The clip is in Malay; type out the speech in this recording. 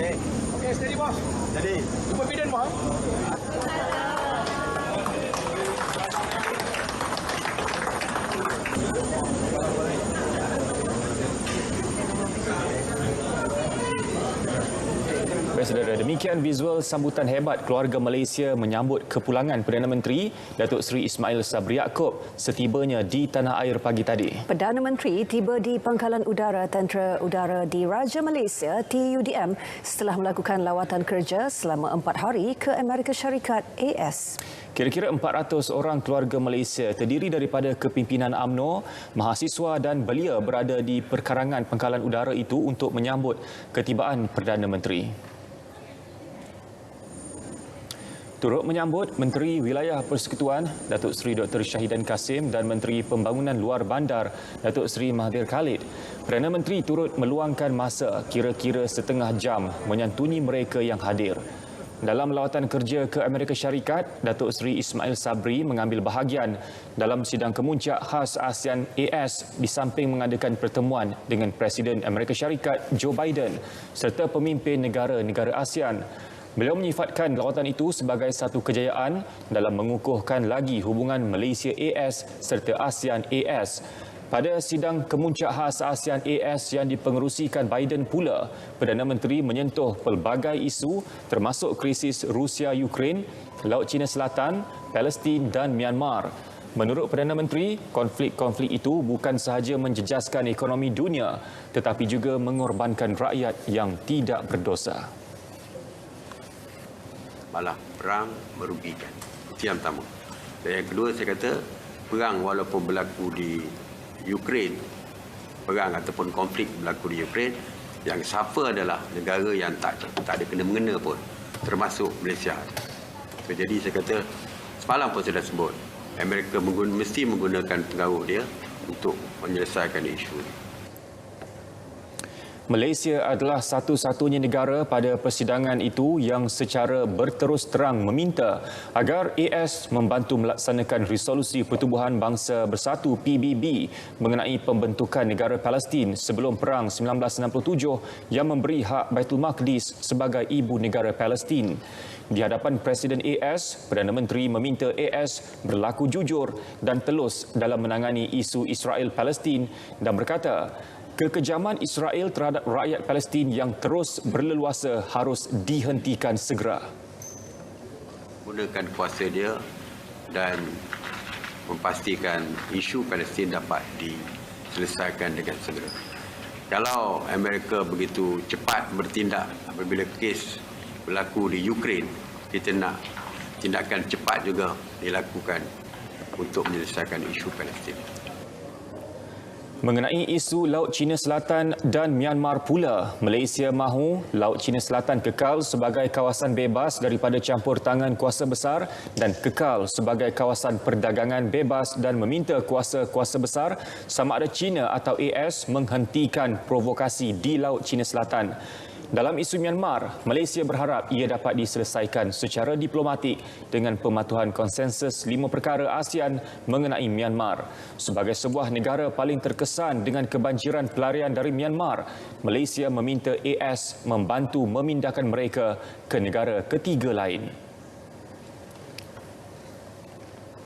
Okey, steady bos. Jadi, jumpa Biden bos. Baik saudara, demikian visual sambutan hebat keluarga Malaysia menyambut kepulangan Perdana Menteri Datuk Seri Ismail Sabri Yaakob setibanya di tanah air pagi tadi. Perdana Menteri tiba di Pangkalan Udara Tentera Udara di Raja Malaysia TUDM setelah melakukan lawatan kerja selama 4 hari ke Amerika Syarikat AS. Kira-kira 400 orang keluarga Malaysia terdiri daripada kepimpinan UMNO, mahasiswa dan belia berada di perkarangan Pangkalan Udara itu untuk menyambut ketibaan Perdana Menteri. Turut menyambut Menteri Wilayah Persekutuan Datuk Seri Dr. Syahidan Kasim dan Menteri Pembangunan Luar Bandar Datuk Seri Mahathir Khalid. Perdana Menteri turut meluangkan masa kira-kira setengah jam menyantuni mereka yang hadir. Dalam lawatan kerja ke Amerika Syarikat, Datuk Seri Ismail Sabri mengambil bahagian dalam sidang kemuncak khas ASEAN AS di samping mengadakan pertemuan dengan Presiden Amerika Syarikat Joe Biden serta pemimpin negara-negara ASEAN. Beliau menyifatkan lawatan itu sebagai satu kejayaan dalam mengukuhkan lagi hubungan Malaysia AS serta ASEAN AS. Pada sidang kemuncak khas ASEAN AS yang dipengerusikan Biden pula, Perdana Menteri menyentuh pelbagai isu termasuk krisis Rusia-Ukraine, Laut Cina Selatan, Palestin dan Myanmar. Menurut Perdana Menteri, konflik-konflik itu bukan sahaja menjejaskan ekonomi dunia tetapi juga mengorbankan rakyat yang tidak berdosa. Malah perang merugikan. Itu yang pertama. Dan yang kedua saya kata, perang walaupun berlaku di Ukraine, perang ataupun konflik berlaku di Ukraine, yang suffer adalah negara yang tak ada kena-mengena pun, termasuk Malaysia. Jadi saya kata, semalam pun saya dah sebut, Amerika mesti menggunakan pengaruh dia untuk menyelesaikan isu ini. Malaysia adalah satu-satunya negara pada persidangan itu yang secara berterus terang meminta agar AS membantu melaksanakan Resolusi Pertubuhan Bangsa Bersatu PBB mengenai pembentukan negara Palestin sebelum Perang 1967 yang memberi hak Baitul Maqdis sebagai ibu negara Palestin. Di hadapan Presiden AS, Perdana Menteri meminta AS berlaku jujur dan telus dalam menangani isu Israel-Palestin dan berkata, kekejaman Israel terhadap rakyat Palestin yang terus berleluasa harus dihentikan segera. Gunakan kuasa dia dan memastikan isu Palestin dapat diselesaikan dengan segera. Kalau Amerika begitu cepat bertindak apabila kes berlaku di Ukraine, kita nak tindakan cepat juga dilakukan untuk menyelesaikan isu Palestin. Mengenai isu Laut Cina Selatan dan Myanmar pula, Malaysia mahu Laut Cina Selatan kekal sebagai kawasan bebas daripada campur tangan kuasa besar dan kekal sebagai kawasan perdagangan bebas dan meminta kuasa-kuasa besar sama ada China atau AS menghentikan provokasi di Laut Cina Selatan. Dalam isu Myanmar, Malaysia berharap ia dapat diselesaikan secara diplomatik dengan pematuhan konsensus 5 perkara ASEAN mengenai Myanmar. Sebagai sebuah negara paling terkesan dengan kebanjiran pelarian dari Myanmar, Malaysia meminta AS membantu memindahkan mereka ke negara ketiga lain.